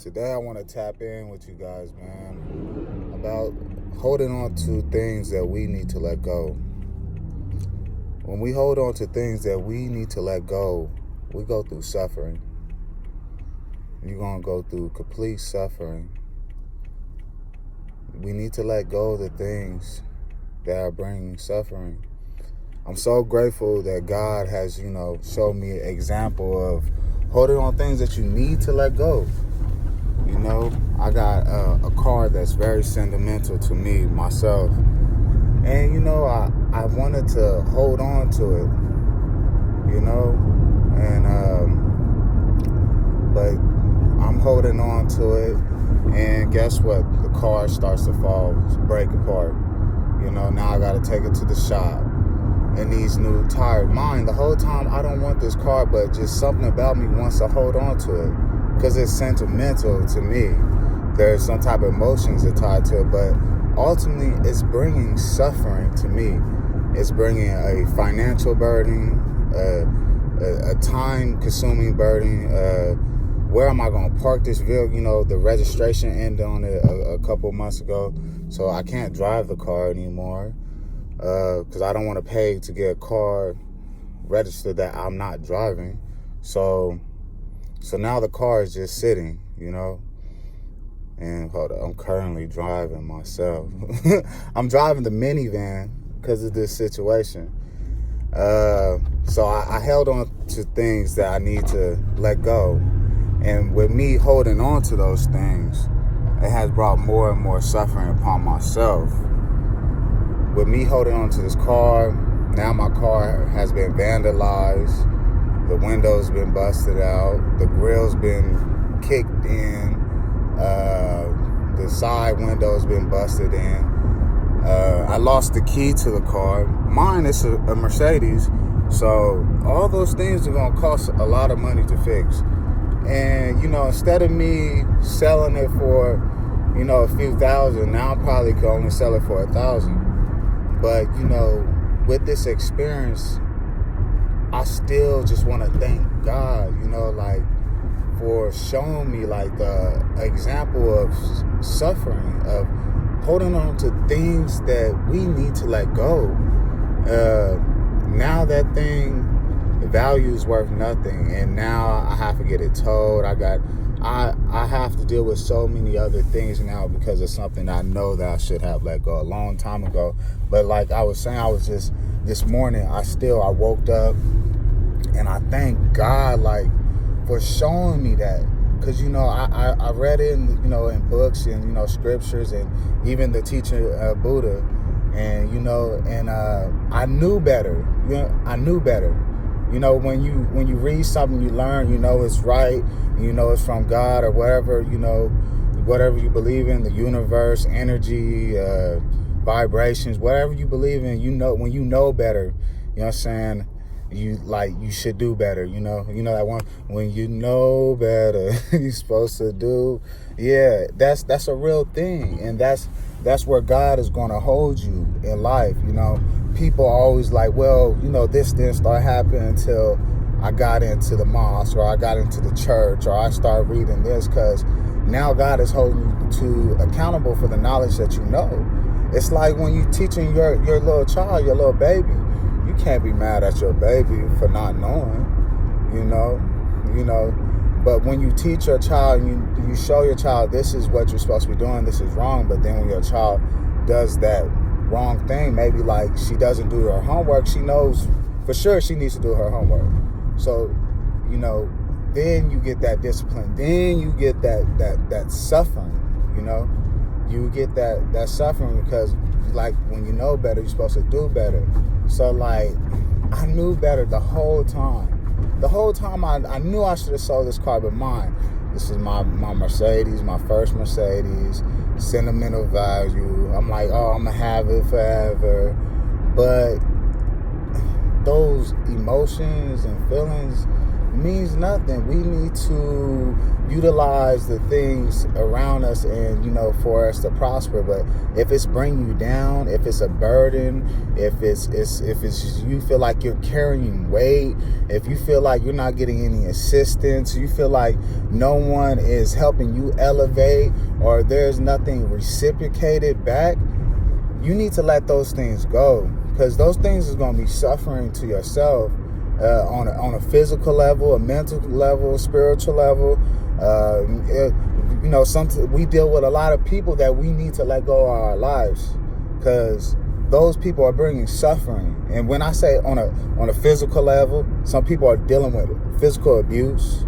Today I want to tap in with you guys, man, about holding on to things that we need to let go. When we hold on to things that we need to let go, we go through suffering. You're going to go through complete suffering. We need to let go of the things that are bringing suffering. I'm so grateful that God has, showed me an example of holding on things that you need to let go. I got a car that's very sentimental to me, myself. And, I wanted to hold on to it, but I'm holding on to it. And guess what? The car starts to fall, break apart. Now I got to take it to the shop. And these new tires. Mine, the whole time, I don't want this car, but just something about me wants to hold on to it. Because it's sentimental to me. There's some type of emotions tied to it, but ultimately it's bringing suffering to me. It's bringing a financial burden, a time-consuming burden. Where am I going to park this vehicle? The registration ended on it a couple months ago, so I can't drive the car anymore because I don't want to pay to get a car registered that I'm not driving. So now the car is just sitting, and hold on, I'm currently driving myself. I'm driving the minivan because of this situation. So I held on to things that I need to let go. And with me holding on to those things, it has brought more and more suffering upon myself. With me holding on to this car, now my car has been vandalized. The window's been busted out. The grill's been kicked in. The side window's been busted in. I lost the key to the car. Mine is a Mercedes. So all those things are going to cost a lot of money to fix. And, instead of me selling it for, a few thousand, now I probably could only sell it for $1,000. But, with this experience, I still just want to thank God, for showing me the example of suffering, of holding on to things that we need to let go. Now that thing, the value is worth nothing, and now I have to get it towed. I have to deal with so many other things now because of something I know that I should have let go a long time ago. But like I was saying, this morning, I woke up and I thank God, for showing me that. Because, I read it in books and, scriptures and even the teacher, Buddha. And, I knew better. I knew better. When you read something, you learn, it's right, it's from God or whatever, whatever you believe in, the universe, energy, vibrations, whatever you believe in, when you know better, what I'm saying, you should do better, that one, when you know better, you're supposed to do, that's a real thing, and that's where God is going to hold you in life, People are always this didn't start happening until I got into the mosque, or I got into the church, or I started reading this, because now God is holding you accountable for the knowledge that you know. It's like when you're teaching your little child, your little baby, you can't be mad at your baby for not knowing, But when you teach your child, you show your child this is what you're supposed to be doing, this is wrong, but then when your child does that wrong thing, maybe she doesn't do her homework, she knows for sure she needs to do her homework. So, then you get that discipline, then you get that suffering, you get that suffering because when you know better, you're supposed to do better. So I knew better the whole time. The whole time I knew I should have sold this car, but mine. This is my Mercedes, my first Mercedes, sentimental value. I'm I'm going to have it forever. But those emotions and feelings, means nothing. We need to utilize the things around us and, for us to prosper. But if it's bringing you down, if it's a burden, if it's you feel like you're carrying weight, if you feel like you're not getting any assistance, you feel like no one is helping you elevate, or there's nothing reciprocated back, you need to let those things go, because those things is going to be suffering to yourself on a physical level, a mental level, spiritual level. We deal with a lot of people that we need to let go of our lives, because those people are bringing suffering. And when I say on a physical level, some people are dealing with physical abuse,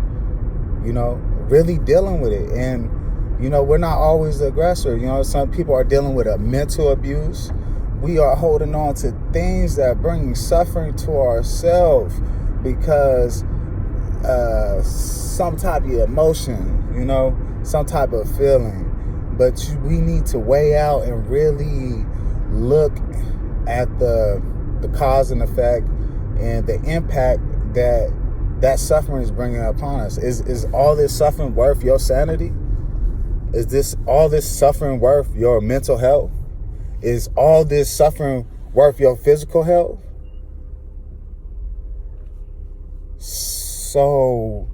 really dealing with it. And we're not always the aggressor. Some people are dealing with a mental abuse. We are holding on to things that are bringing suffering to ourselves because some type of emotion, some type of feeling. But we need to weigh out and really look at the cause and effect and the impact that suffering is bringing upon us. Is all this suffering worth your sanity? Is all this suffering worth your mental health? Is all this suffering worth your physical health? So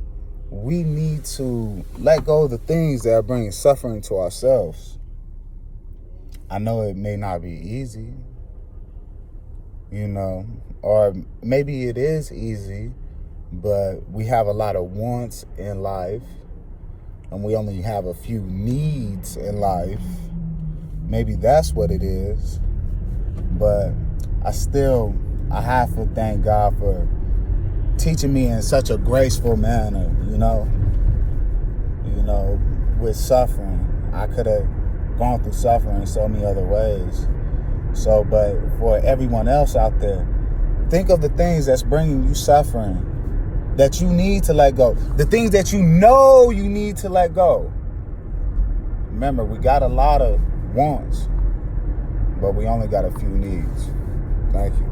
we need to let go of the things that are bringing suffering to ourselves. I know it may not be easy, or maybe it is easy, but we have a lot of wants in life and we only have a few needs in life. Maybe that's what it is. But I have to thank God for teaching me in such a graceful manner, with suffering. I could have gone through suffering in so many other ways. So, but for everyone else out there, think of the things that's bringing you suffering that you need to let go. The things that you need to let go. Remember, we got a lot of wants, but we only got a few needs. Thank you.